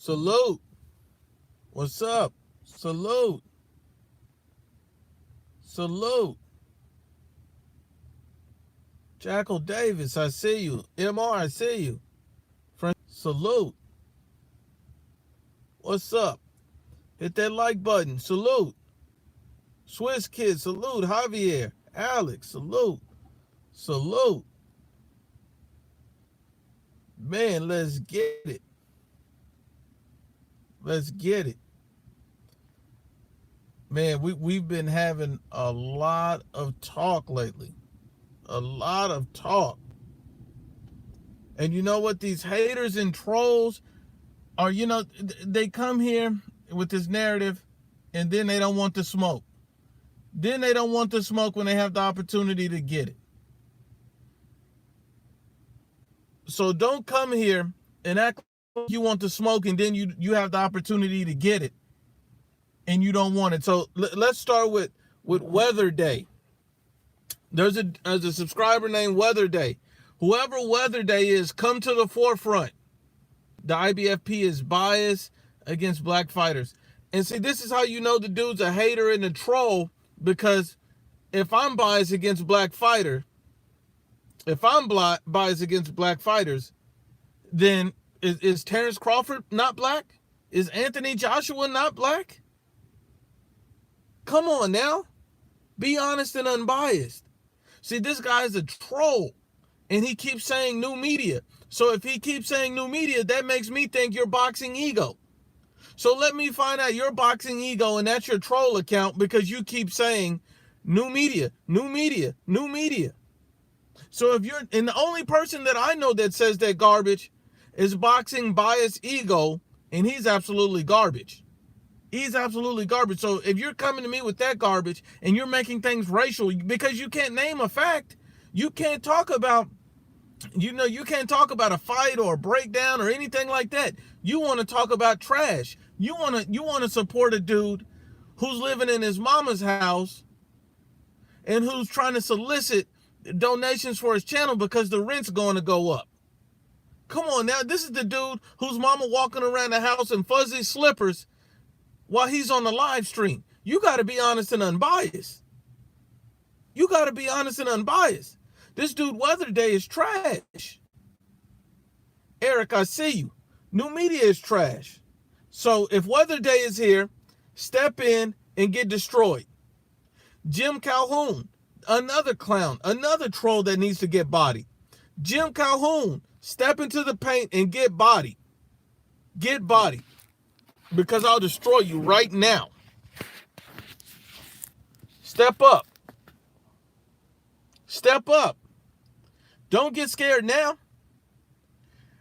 Salute. What's up? Salute. Salute. Jackal Davis, I see you. MR, I see you. Friend, salute. What's up? Hit that like button. Salute. Swiss Kid, salute. Javier. Alex, salute. Salute. Man, let's get it. Let's get it. Man, we've been having a lot of talk lately. A lot of talk. And you know what? These haters and trolls are, they come here with this narrative and then they don't want the smoke. Then they don't want the smoke when they have the opportunity to get it. So don't come here and act like you want the smoke and then you have the opportunity to get it and you don't want it. So let's start with Weather Day. There's a subscriber named Weather Day. Whoever Weather Day is, come to the forefront. The IBFP is biased against black fighters. And see, this is how you know the dude's a hater and a troll, because if I'm biased against black fighters, then is Terrence Crawford not black? Is Anthony Joshua not black? Come on now. Be honest and unbiased. See, this guy is a troll, and he keeps saying new media. So if he keeps saying new media, that makes me think you're boxing ego. So let me find out your boxing ego, and that's your troll account, because you keep saying new media, new media, new media. So if you're, and the only person that I know that says that garbage is boxing bias ego, and he's absolutely garbage. He's absolutely garbage. So if you're coming to me with that garbage and you're making things racial because you can't name a fact, you can't talk about, you can't talk about a fight or a breakdown or anything like that. You want to talk about trash. You want to support a dude who's living in his mama's house and who's trying to solicit donations for his channel because the rent's going to go up. Come on now, this is the dude whose mama walking around the house in fuzzy slippers while he's on the live stream. You got to be honest and unbiased. You got to be honest and unbiased. This dude Weather Day is trash. Eric, I see you. New media is trash. So if Weather Day is here, step in and get destroyed. Jim Calhoun, another clown, another troll that needs to get bodied. Jim Calhoun, step into the paint and get bodied. Get bodied. Because I'll destroy you right now. Step up. Step up. Don't get scared now.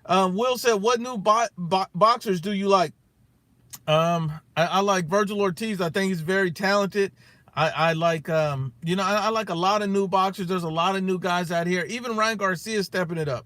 Will said, what new boxers do you like? I like Virgil Ortiz. I think he's very talented. I like, I like a lot of new boxers. There's a lot of new guys out here. Even Ryan Garcia is stepping it up.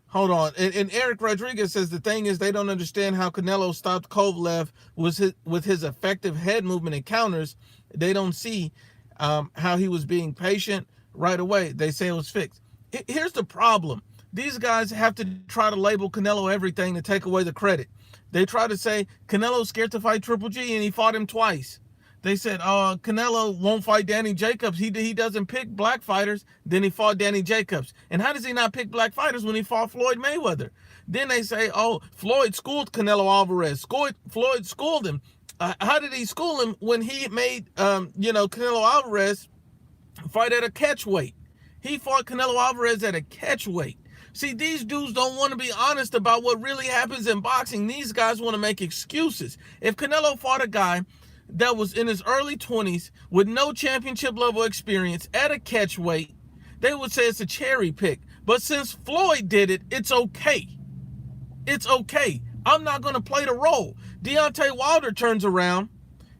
Hold on. And Eric Rodriguez says the thing is they don't understand how Canelo stopped Kovalev with his effective head movement and counters. They don't see how he was being patient right away. They say it was fixed. Here's the problem. These guys have to try to label Canelo everything to take away the credit. They try to say Canelo's scared to fight Triple G and he fought him twice. They said, Canelo won't fight Danny Jacobs. He doesn't pick black fighters. Then he fought Danny Jacobs. And how does he not pick black fighters when he fought Floyd Mayweather? Then they say, Floyd schooled Canelo Alvarez. Floyd schooled him. How did he school him when he made, Canelo Alvarez fight at a catch weight? He fought Canelo Alvarez at a catch weight. See, these dudes don't want to be honest about what really happens in boxing. These guys want to make excuses. If Canelo fought a guy that was in his early 20s with no championship level experience at a catch weight, they would say it's a cherry pick. But since Floyd did it, it's okay. It's okay. I'm not going to play the role. Deontay Wilder turns around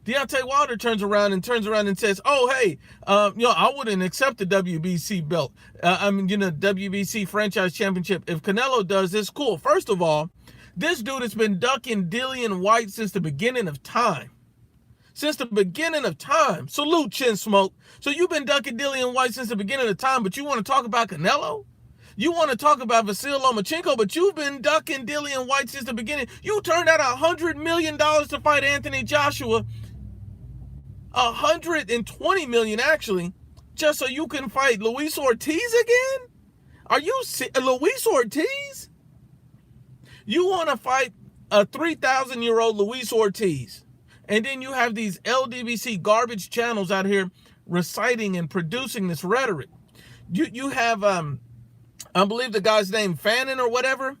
and says, I wouldn't accept the WBC belt. WBC franchise championship. If Canelo does this, cool. First of all, this dude has been ducking Dillian White since the beginning of time. Salute, Chin Smoke. So you've been ducking Dillian White since the beginning of time, but you want to talk about Canelo? You want to talk about Vasyl Lomachenko, but you've been ducking Dillian White since the beginning. You turned out $100 million to fight Anthony Joshua. $120 million actually, just so you can fight Luis Ortiz again? Are you Luis Ortiz? You want to fight a 3,000-year-old Luis Ortiz, and then you have these LDBC garbage channels out here reciting and producing this rhetoric. You have I believe the guy's name Fannin or whatever,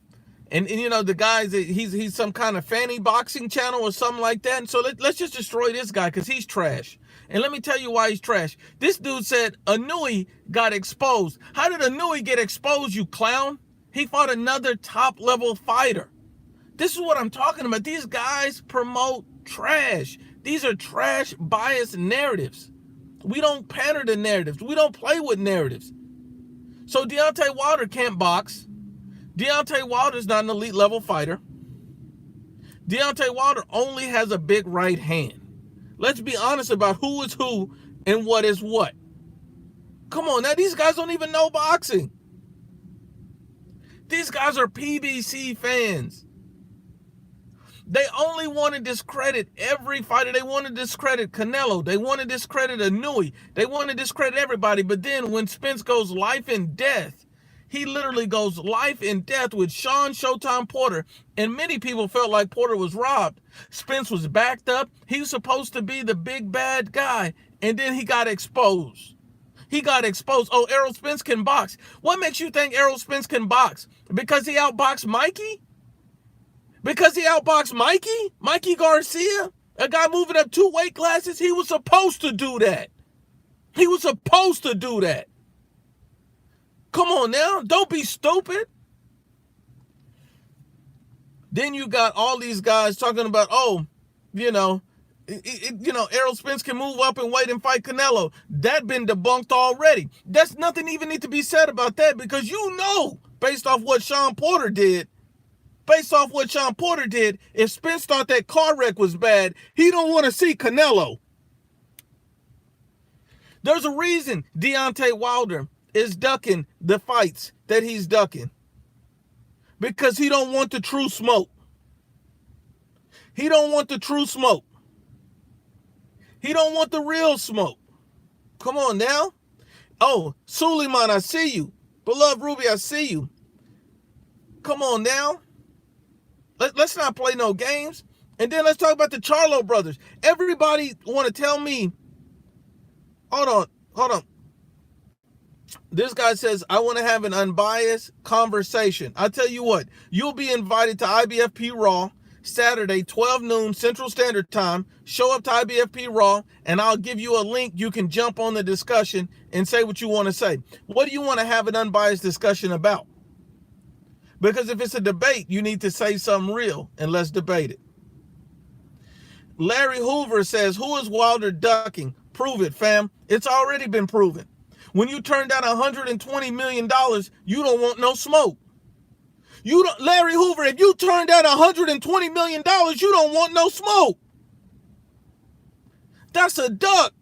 and you know the guy's he's some kind of fanny boxing channel or something like that. And so let's just destroy this guy because he's trash. And let me tell you why he's trash. This dude said Inouye got exposed. How did Inouye get exposed, you clown? He fought another top-level fighter. This is what I'm talking about. These guys promote trash. These are trash, biased narratives. We don't pander to narratives. We don't play with narratives. So Deontay Wilder can't box. Deontay Wilder's not an elite-level fighter. Deontay Wilder only has a big right hand. Let's be honest about who is who and what is what. Come on, now these guys don't even know boxing. These guys are PBC fans. They only want to discredit every fighter. They want to discredit Canelo. They want to discredit Inouye. They want to discredit everybody. But then when Spence goes life and death, he literally goes life and death with Sean Showtime Porter. And many people felt like Porter was robbed. Spence was backed up. He was supposed to be the big bad guy. And then he got exposed. He got exposed. Oh, Errol Spence can box. What makes you think Errol Spence can box? Because he outboxed Mikey? Because he outboxed Mikey? Mikey Garcia? A guy moving up 2 weight classes? He was supposed to do that. He was supposed to do that. Come on now. Don't be stupid. Then you got all these guys talking about, Errol Spence can move up and weight and fight Canelo. That been debunked already. That's nothing even need to be said about that because you know, based off what Sean Porter did, if Spence thought that car wreck was bad, he don't want to see Canelo. There's a reason Deontay Wilder is ducking the fights that he's ducking. Because he don't want the true smoke. He don't want the true smoke. He don't want the real smoke. Come on now. Oh, Suleiman, I see you. Beloved Ruby, I see you. Come on now. Let's not play no games. And then let's talk about the Charlo brothers. Everybody want to tell me. Hold on. This guy says, I want to have an unbiased conversation. I tell you what, you'll be invited to IBFP Raw Saturday, 12 noon Central Standard Time. Show up to IBFP Raw, and I'll give you a link. You can jump on the discussion and say what you want to say. What do you want to have an unbiased discussion about? Because if it's a debate, you need to say something real, and let's debate it. Larry Hoover says, who is Wilder ducking? Prove it, fam. It's already been proven. When you turn down $120 million, you don't want no smoke. Larry Hoover, if you turn down $120 million, you don't want no smoke. That's a duck.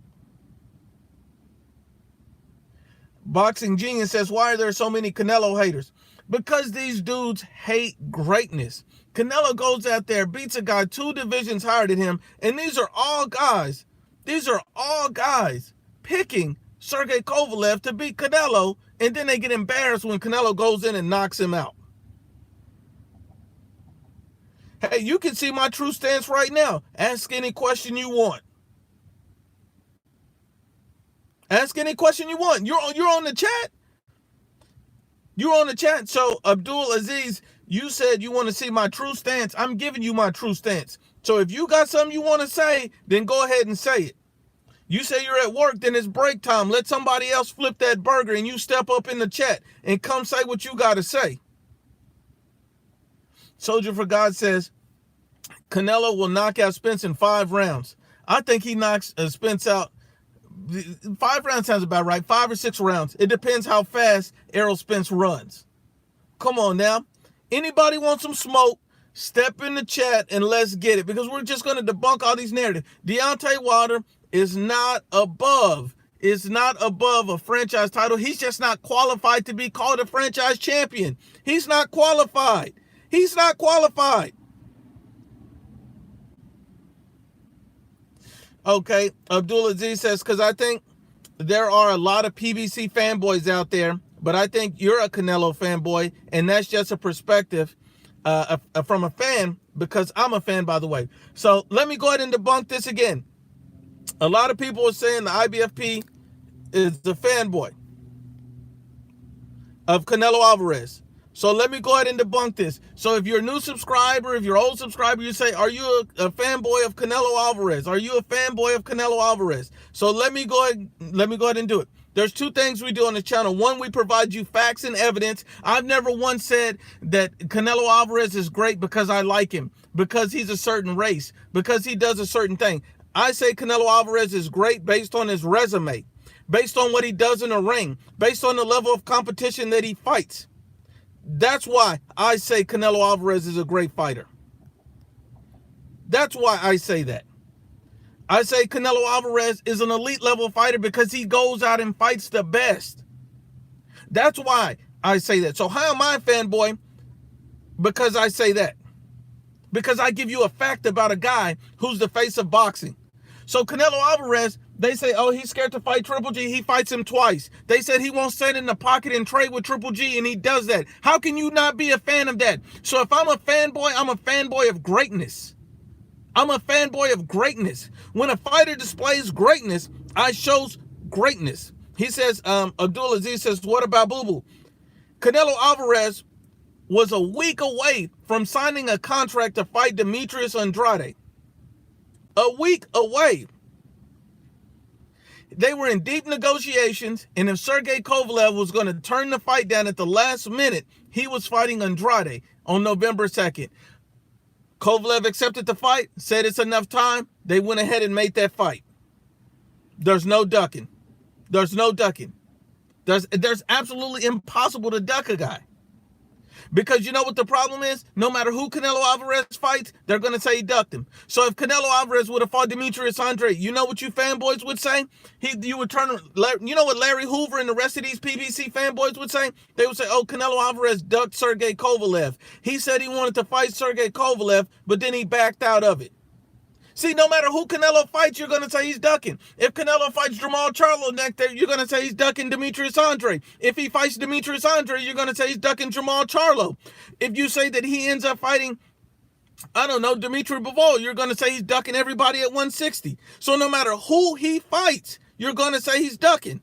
Boxing Genius says, why are there so many Canelo haters? Because these dudes hate greatness. Canelo goes out there, beats a guy 2 divisions higher than him, and these are all guys picking Sergey Kovalev to beat Canelo, and then they get embarrassed when Canelo goes in and knocks him out. Hey, you can see my true stance right now. Ask any question you want. Ask any question you want. You're on the chat. You're on the chat. So, Abdul Aziz, you said you want to see my true stance. I'm giving you my true stance. So if you got something you want to say, then go ahead and say it. You say you're at work, then it's break time. Let somebody else flip that burger and you step up in the chat and come say what you got to say. Soldier for God says, Canelo will knock out Spence in 5 rounds. I think he knocks Spence out. 5 rounds sounds about right. 5 or 6 rounds. It depends how fast Errol Spence runs. Come on now. Anybody want some smoke? Step in the chat and let's get it. Because we're just going to debunk all these narratives. Deontay Wilder is not above is not above a franchise title. He's just not qualified to be called a franchise champion. He's not qualified. He's not qualified. Okay, Abdulaziz says, because I think there are a lot of PBC fanboys out there, but I think you're a Canelo fanboy, and that's just a perspective from a fan, because I'm a fan, by the way. So let me go ahead and debunk this again. A lot of people are saying the IBFP is the fanboy of Canelo Alvarez. So let me go ahead and debunk this. So if you're a new subscriber, if you're an old subscriber, you say, are you a fanboy of Canelo Alvarez? Are you a fanboy of Canelo Alvarez? So let me go ahead and do it. There's two things we do on the channel. One, we provide you facts and evidence. I've never once said that Canelo Alvarez is great because I like him, because he's a certain race, because he does a certain thing. I say Canelo Alvarez is great based on his resume, based on what he does in the ring, based on the level of competition that he fights. That's why I say Canelo Alvarez is a great fighter. That's why I say that. I say Canelo Alvarez is an elite level fighter because he goes out and fights the best. That's why I say that. So how am I a fanboy? Because I say that. Because I give you a fact about a guy who's the face of boxing. So Canelo Alvarez, they say, oh, he's scared to fight Triple G. He fights him twice. They said he won't stand in the pocket and trade with Triple G, and he does that. How can you not be a fan of that? So if I'm a fanboy, I'm a fanboy of greatness. I'm a fanboy of greatness. When a fighter displays greatness, I shows greatness. He says, Abdulaziz says, what about Boo Boo? Canelo Alvarez was a week away from signing a contract to fight Demetrius Andrade. A week away. They were in deep negotiations, and if Sergey Kovalev was going to turn the fight down at the last minute, he was fighting Andrade on November 2nd. Kovalev accepted the fight, said it's enough time. They went ahead and made that fight. There's no ducking. There's no ducking. There's absolutely impossible to duck a guy. Because you know what the problem is? No matter who Canelo Alvarez fights, they're going to say he ducked him. So if Canelo Alvarez would have fought Demetrius Andrade, you know what you fanboys would say? You would turn, you know what Larry Hoover and the rest of these PBC fanboys would say? They would say, oh, Canelo Alvarez ducked Sergey Kovalev. He said he wanted to fight Sergey Kovalev, but then he backed out of it. See, no matter who Canelo fights, you're going to say he's ducking. If Canelo fights Jermall Charlo next there, you're going to say he's ducking Demetrius Andrade. If he fights Demetrius Andrade, you're going to say he's ducking Jermall Charlo. If you say that he ends up fighting, I don't know, Dimitri Bivol, you're going to say he's ducking everybody at 160. So no matter who he fights, you're going to say he's ducking.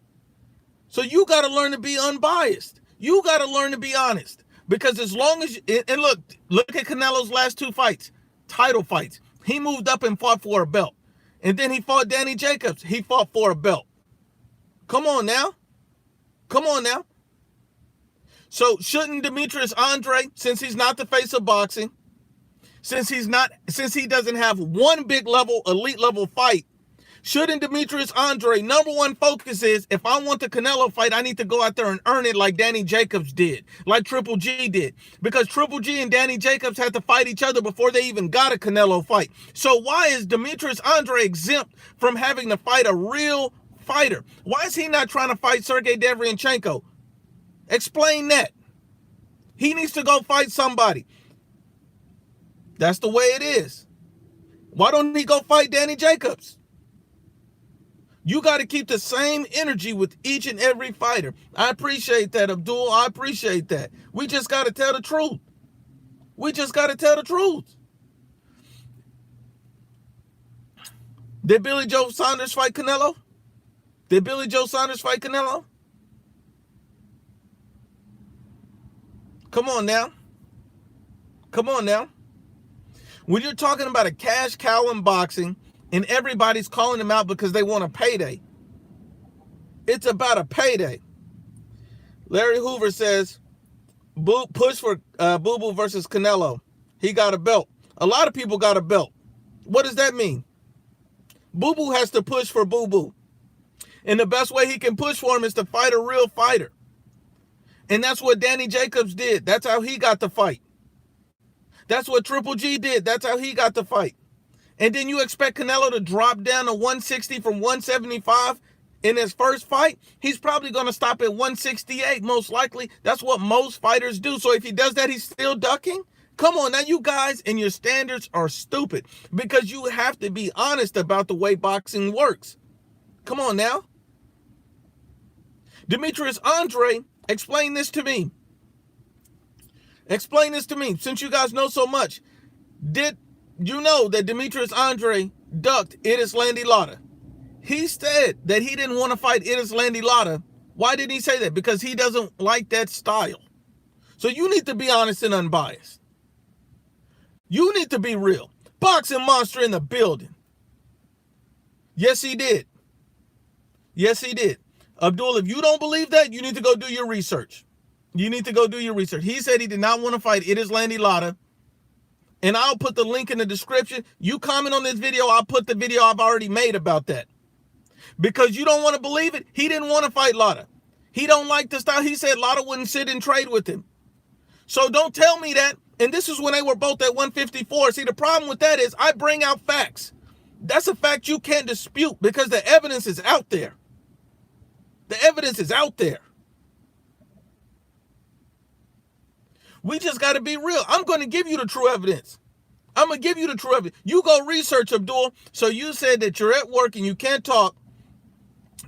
So you got to learn to be unbiased. You got to learn to be honest. Because as long as, and look at Canelo's last two fights, title fights. He moved up and fought for a belt. And then he fought Danny Jacobs. He fought for a belt. Come on now. Come on now. So shouldn't Demetrius Andrade, since he's not the face of boxing, since he doesn't have one big level, elite level fight, shouldn't Demetrius Andrade, number one focus is, if I want the Canelo fight, I need to go out there and earn it like Danny Jacobs did, like Triple G did. Because Triple G and Danny Jacobs had to fight each other before they even got a Canelo fight. So why is Demetrius Andrade exempt from having to fight a real fighter? Why is he not trying to fight Sergey Deverenchenko? Explain that. He needs to go fight somebody. That's the way it is. Why don't he go fight Danny Jacobs? You got to keep the same energy with each and every fighter. I appreciate that, Abdul. I appreciate that. We just got to tell the truth. We just got to tell the truth. Did Billy Joe Saunders fight Canelo? Did Billy Joe Saunders fight Canelo? Come on now. Come on now. When you're talking about a cash cow in boxing, and everybody's calling them out because they want a payday. It's about a payday. Larry Hoover says, push for Boo Boo versus Canelo. He got a belt. A lot of people got a belt. What does that mean? Boo Boo has to push for Boo Boo. And the best way he can push for him is to fight a real fighter. And that's what Danny Jacobs did. That's how he got the fight. That's what Triple G did. That's how he got the fight. And then you expect Canelo to drop down to 160 from 175? in his first fight, he's probably going to stop at 168, most likely. That's what most fighters do. So if he does that, he's still ducking? Come on, now you guys and your standards are stupid because you have to be honest about the way boxing works. Come on now. Demetrius Andre, explain this to me. Explain this to me, since you guys know so much. Did you know that Demetrius Andre ducked Erislandy Lara? He said that he didn't want to fight Erislandy Lara. Why did he say that? Because he doesn't like that style. So you need to be honest and unbiased. You need to be real. Boxing Monster in the building. Yes, he did. Yes, he did. Abdul, if you don't believe that, you need to go do your research. You need to go do your research. He said he did not want to fight Erislandy Lara. And I'll put the link in the description. You comment on this video, I'll put the video I've already made about that. Because you don't want to believe it, he didn't want to fight Lara. He don't like the style. He said Lara wouldn't sit and trade with him. So don't tell me that. And this is when they were both at 154. See, the problem with that is I bring out facts. That's a fact you can't dispute because the evidence is out there. The evidence is out there. We just got to be real. I'm going to give you the true evidence. I'm going to give you the true evidence. You go research, Abdul. So you said that you're at work and you can't talk.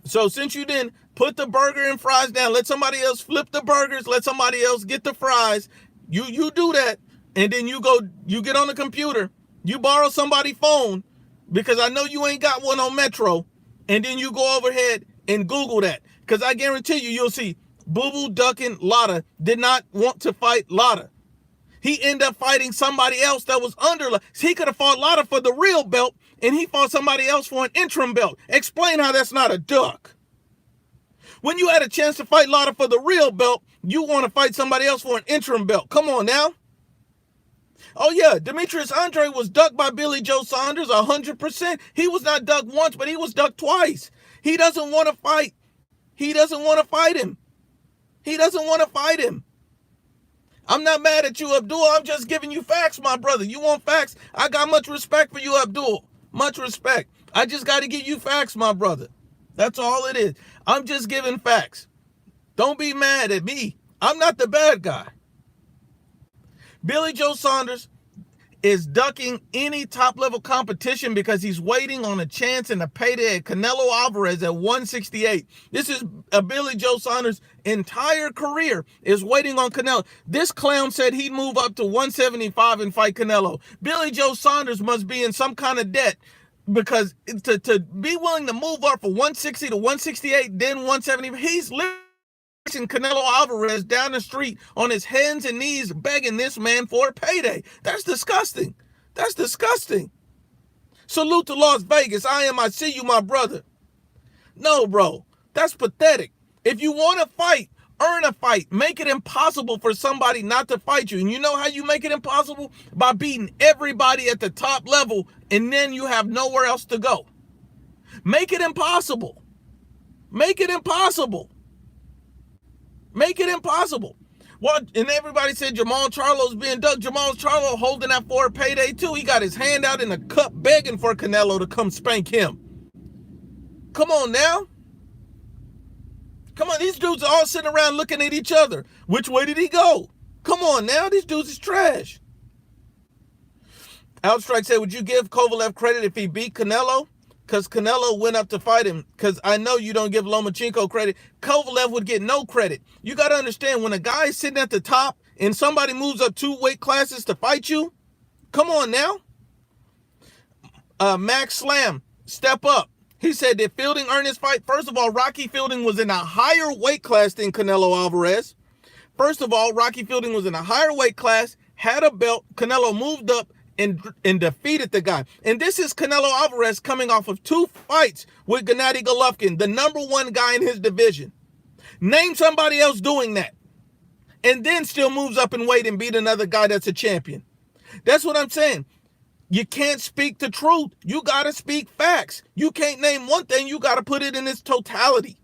So since you didn't, put the burger and fries down. Let somebody else flip the burgers. Let somebody else get the fries. You do that. And then you get on the computer. You borrow somebody's phone because I know you ain't got one on Metro. And then you go overhead and Google that. Because I guarantee you'll see Boo Boo ducking Lara did not want to fight Lara. He ended up fighting somebody else that was under. He could have fought Lara for the real belt, and he fought somebody else for an interim belt. Explain how that's not a duck. When you had a chance to fight Lara for the real belt, you want to fight somebody else for an interim belt. Come on now. Oh yeah, Demetrius Andre was ducked by Billy Joe Saunders 100%. He was not ducked once, but he was ducked twice. He doesn't want to fight. He doesn't want to fight him. He doesn't want to fight him. I'm not mad at you, Abdul. I'm just giving you facts, my brother. You want facts? I got much respect for you, Abdul. Much respect. I just got to give you facts, my brother. That's all it is. I'm just giving facts. Don't be mad at me. I'm not the bad guy. Billy Joe Saunders is ducking any top-level competition because he's waiting on a chance and a payday at Canelo Alvarez at 168. This is a Billy Joe Saunders' entire career is waiting on Canelo. This clown said he'd move up to 175 and fight Canelo. Billy Joe Saunders must be in some kind of debt because to be willing to move up from 160 to 168, then 170, he's literally Canelo Alvarez down the street on his hands and knees begging this man for a payday. That's disgusting. That's disgusting. Salute to Las Vegas. I see you, my brother. No, bro. That's pathetic. If you want to fight, earn a fight. Make it impossible for somebody not to fight you. And you know how you make it impossible? By beating everybody at the top level, and then you have nowhere else to go. Make it impossible. Make it impossible. Make it impossible. Well, and everybody said Jamal Charlo's being ducked. Jamal Charlo holding out for a payday too. He got his hand out in a cup begging for Canelo to come spank him. Come on now. Come on, these dudes are all sitting around looking at each other. Which way did he go? Come on now, these dudes is trash. Outstrike said, would you give Kovalev credit if he beat Canelo? Because Canelo went up to fight him. Because I know you don't give Lomachenko credit. Kovalev would get no credit. You got to understand, when a guy is sitting at the top and somebody moves up 2 weight classes to fight you, come on now. Max Slam, step up. He said, did Fielding earn his fight? First of all, Rocky Fielding was in a higher weight class than Canelo Alvarez. First of all, Rocky Fielding was in a higher weight class, had a belt. Canelo moved up and defeated the guy. And this is Canelo Alvarez coming off of 2 fights with Gennady Golovkin, the #1 guy in his division. Name somebody else doing that. And then still moves up in weight and beat another guy that's a champion. That's what I'm saying. You can't speak the truth. You got to speak facts. You can't name one thing. You got to put it in its totality.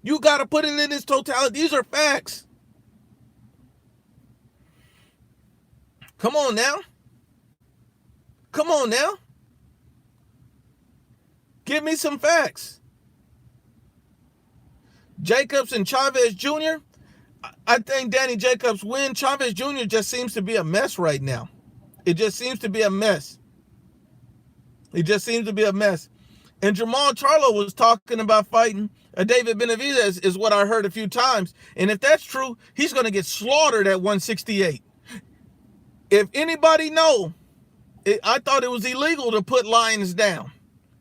You got to put it in its totality. These are facts. Come on now. Come on now. Give me some facts. Jacobs and Chavez Jr., I think Danny Jacobs win. Chavez Jr. just seems to be a mess right now. It just seems to be a mess. It just seems to be a mess. And Jamal Charlo was talking about fighting David Benavidez, is what I heard a few times. And if that's true, he's going to get slaughtered at 168. If anybody know, I thought it was illegal to put lions down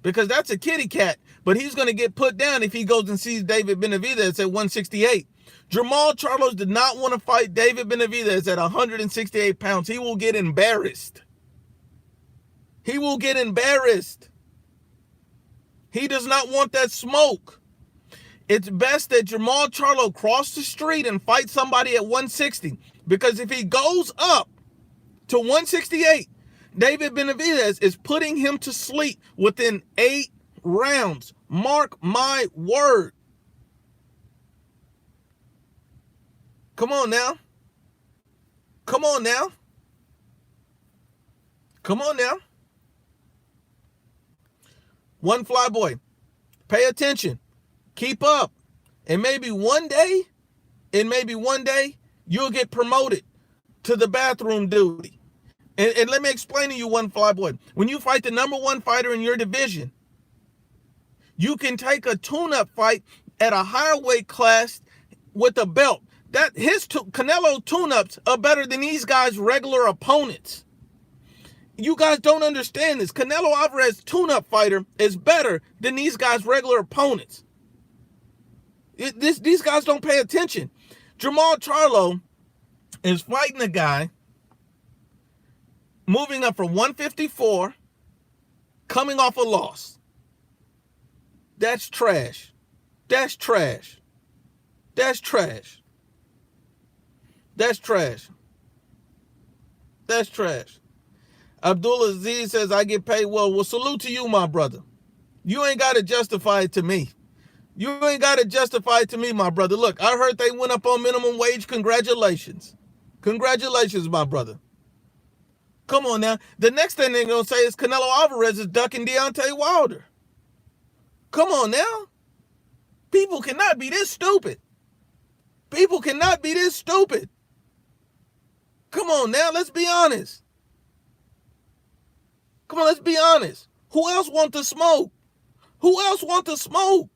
because that's a kitty cat. But he's going to get put down if he goes and sees David Benavidez at 168. Jamal Charlo did not want to fight David Benavidez at 168 pounds. He will get embarrassed. He will get embarrassed. He does not want that smoke. It's best that Jamal Charlo cross the street and fight somebody at 160. Because if he goes up to 168, David Benavidez is putting him to sleep within 8 rounds. Mark my word. Come on now. Come on now. Come on now. One fly boy. Pay attention. Keep up. And maybe one day, you'll get promoted to the bathroom duty. And let me explain to you, one fly boy. When you fight the number one fighter in your division, you can take a tune-up fight at a higher weight class with a belt. That Canelo tune-ups are better than these guys' regular opponents. You guys don't understand this. Canelo Alvarez tune-up fighter is better than these guys' regular opponents. These guys don't pay attention. Jamal Charlo is fighting a guy moving up from 154, coming off a loss. That's trash. That's trash. That's trash. That's trash. That's trash. Abdullah Aziz says, I get paid well. Well, salute to you, my brother. You ain't got to justify it to me. You ain't got to justify it to me, my brother. Look, I heard they went up on minimum wage. Congratulations. Congratulations, my brother. Come on now. The next thing they're going to say is Canelo Alvarez is ducking Deontay Wilder. Come on now. People cannot be this stupid. People cannot be this stupid. Come on now. Let's be honest. Come on, let's be honest. Who else wants to smoke? Who else wants to smoke?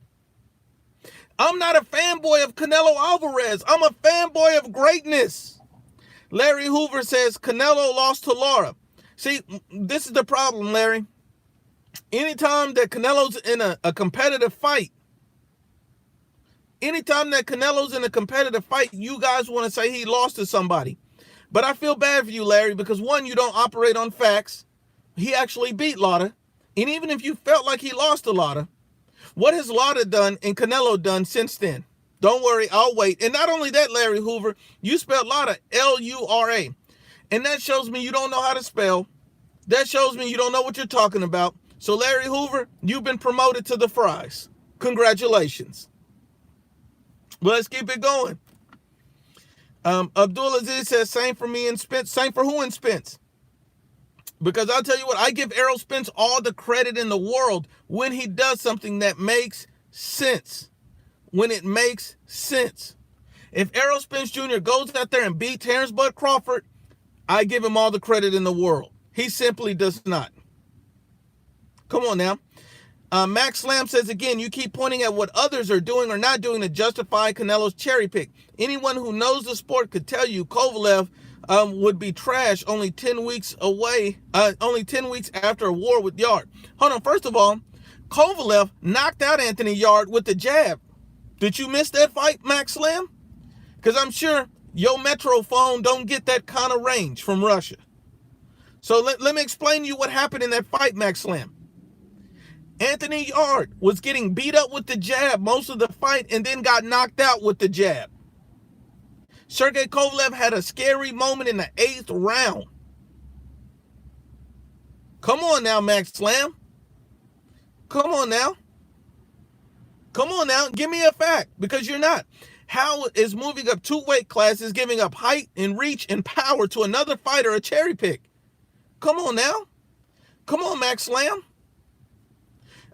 I'm not a fanboy of Canelo Alvarez. I'm a fanboy of greatness. Larry Hoover says Canelo lost to Lara. See, this is the problem, Larry. Anytime that Canelo's in a competitive fight, you guys want to say he lost to somebody. But I feel bad for you, Larry, because one, you don't operate on facts. He actually beat Lara. And even if you felt like he lost to Lara, what has Lara done and Canelo done since then? Don't worry, I'll wait. And not only that, Larry Hoover, you spelled Lara L-U-R-A. And that shows me you don't know how to spell. That shows me you don't know what you're talking about. So Larry Hoover, you've been promoted to the fries. Congratulations. Well, let's keep it going. Abdul Aziz says, same for me and Spence. Same for who and Spence? Because I'll tell you what, I give Errol Spence all the credit in the world when he does something that makes sense. When it makes sense. If Errol Spence Jr. goes out there and beats Terrence Bud Crawford, I give him all the credit in the world. He simply does not. Come on now. Max Slam says, again, you keep pointing at what others are doing or not doing to justify Canelo's cherry pick. Anyone who knows the sport could tell you Kovalev would be trash only 10 weeks after a war with Yard. Hold on, first of all, Kovalev knocked out Anthony Yard with the jab. Did you miss that fight, Max Slam? Because I'm sure your Metro phone don't get that kind of range from Russia. So let me explain to you what happened in that fight, Max Slam. Anthony Yard was getting beat up with the jab most of the fight and then got knocked out with the jab. Sergey Kovalev had a scary moment in the 8th round. Come on now, Max Slam. Come on now. Come on now. Give me a fact, because you're not. How is moving up 2 weight classes, giving up height and reach and power to another fighter a cherry pick? Come on now. Come on, Max Slam.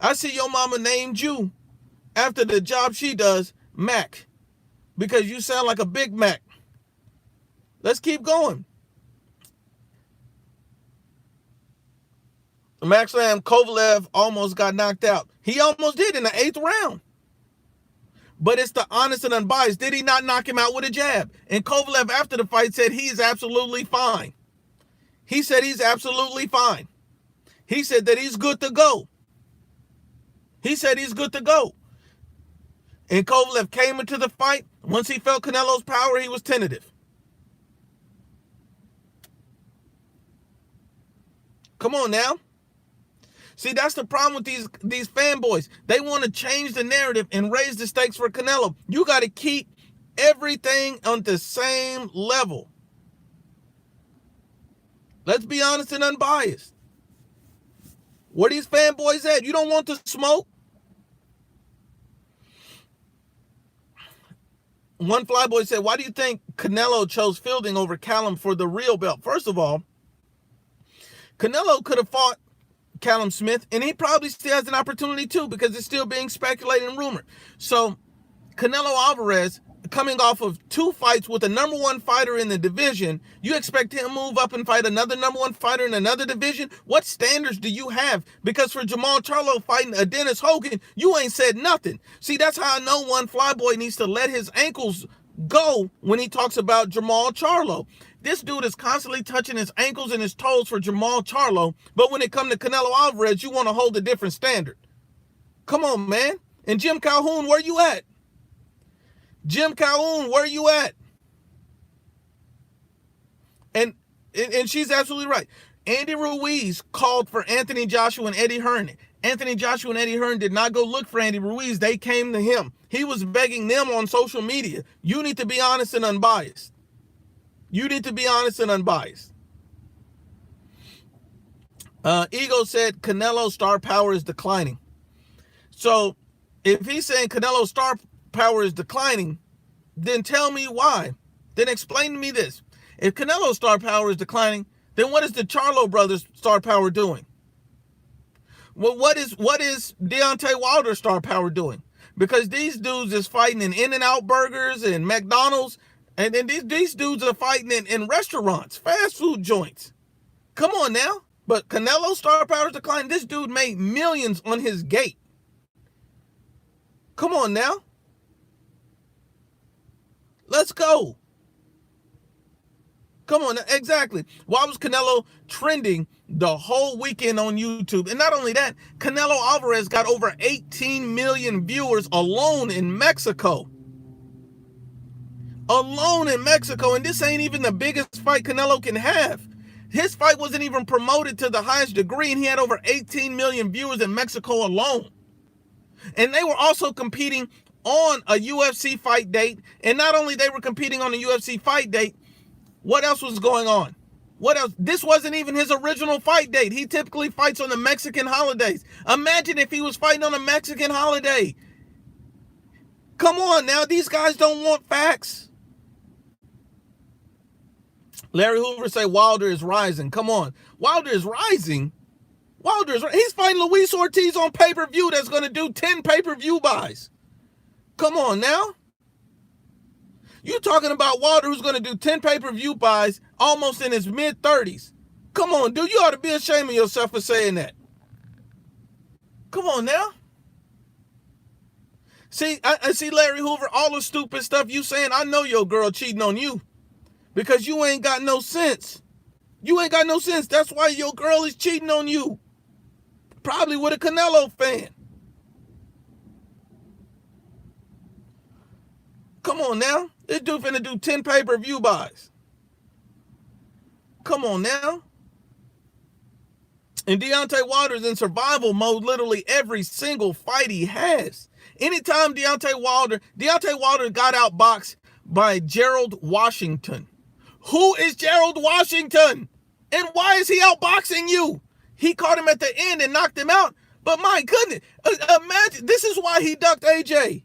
I see your mama named you after the job she does, Mac, because you sound like a Big Mac. Let's keep going. Max Lamb, Kovalev almost got knocked out. He almost did in the 8th round. But it's the honest and unbiased. Did he not knock him out with a jab? And Kovalev, after the fight, said he's absolutely fine. He said he's absolutely fine. He said that he's good to go. He said he's good to go. And Kovalev came into the fight. Once he felt Canelo's power, he was tentative. Come on now. See, that's the problem with these fanboys. They want to change the narrative and raise the stakes for Canelo. You got to keep everything on the same level. Let's be honest and unbiased. Where these fanboys at? You don't want to smoke? One flyboy said, why do you think Canelo chose Fielding over Callum for the real belt? First of all, Canelo could have fought Callum Smith, and he probably still has an opportunity too, because it's still being speculated and rumored. So Canelo Alvarez, coming off of 2 fights with a number 1 fighter in the division, you expect him to move up and fight another number 1 fighter in another division? What standards do you have? Because for Jamal Charlo fighting a Dennis Hogan, you ain't said nothing. See, that's how I know one flyboy needs to let his ankles go when he talks about Jamal Charlo. This dude is constantly touching his ankles and his toes for Jamal Charlo, but when it comes to Canelo Alvarez, you want to hold a different standard. Come on, man. And Jim Calhoun, where you at? Jim Calhoun, where you at? And she's absolutely right. Andy Ruiz called for Anthony Joshua and Eddie Hearn. Anthony Joshua and Eddie Hearn did not go look for Andy Ruiz. They came to him. He was begging them on social media. You need to be honest and unbiased. You need to be honest and unbiased. Ego said Canelo's star power is declining. So if he's saying Canelo's star power is declining, then tell me why. Then explain to me this. If Canelo's star power is declining, then what is the Charlo brothers' star power doing? Well, what is Deontay Wilder's star power doing? Because these dudes is fighting in In-N-Out Burgers and McDonald's, and these dudes are fighting in restaurants, fast food joints. Come on now. But Canelo's star power is declining. This dude made millions on his gate. Come on now. Let's go. Come on, exactly. Why was Canelo trending the whole weekend on YouTube? And not only that, Canelo Alvarez got over 18 million viewers alone in Mexico. Alone in Mexico, and this ain't even the biggest fight Canelo can have. His fight wasn't even promoted to the highest degree, and he had over 18 million viewers in Mexico alone. And they were also competing on a UFC fight date, and not only they were competing on a UFC fight date, what else was going on? What else? This wasn't even his original fight date. He typically fights on the Mexican holidays. Imagine if he was fighting on a Mexican holiday. Come on now, these guys don't want facts. Larry Hoover say Wilder is rising. Come on. Wilder is rising? He's fighting Luis Ortiz on pay-per-view that's going to do 10 pay-per-view buys. Come on now. You talking about Wilder who's going to do 10 pay-per-view buys almost in his mid-30s. Come on, dude. You ought to be ashamed of yourself for saying that. Come on now. See, I see Larry Hoover, all the stupid stuff you saying. I know your girl cheating on you because you ain't got no sense. You ain't got no sense. That's why your girl is cheating on you. Probably with a Canelo fan. Come on now. This dude finna do 10 pay-per-view buys. Come on now. And Deontay Wilder's in survival mode literally every single fight he has. Anytime Deontay Wilder got outboxed by Gerald Washington. Who is Gerald Washington? And why is he outboxing you? He caught him at the end and knocked him out. But my goodness, imagine, this is why he ducked AJ.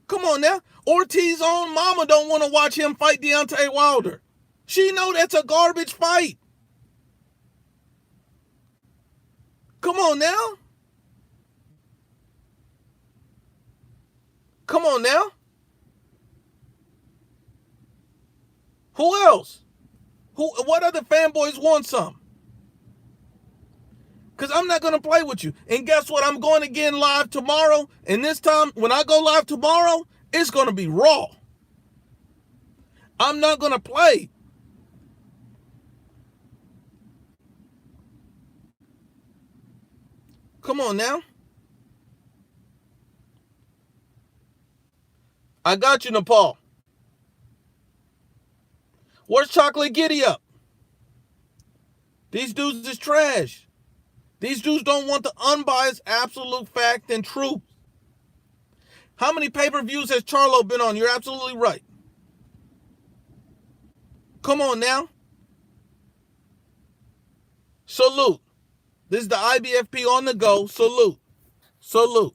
Come on now. Ortiz's own mama don't want to watch him fight Deontay Wilder. She know that's a garbage fight. Come on now. Come on now. Who else? What other fanboys want some? Because I'm not going to play with you. And guess what? I'm going again live tomorrow. And this time, when I go live tomorrow, it's going to be raw. I'm not going to play. Come on now. I got you, Nepal. Where's Chocolate Giddy Up? These dudes is trash. These dudes don't want the unbiased absolute fact and truth. How many pay-per-views has Charlo been on? You're absolutely right. Come on now. Salute. This is the IBFP on the go. Salute. Salute.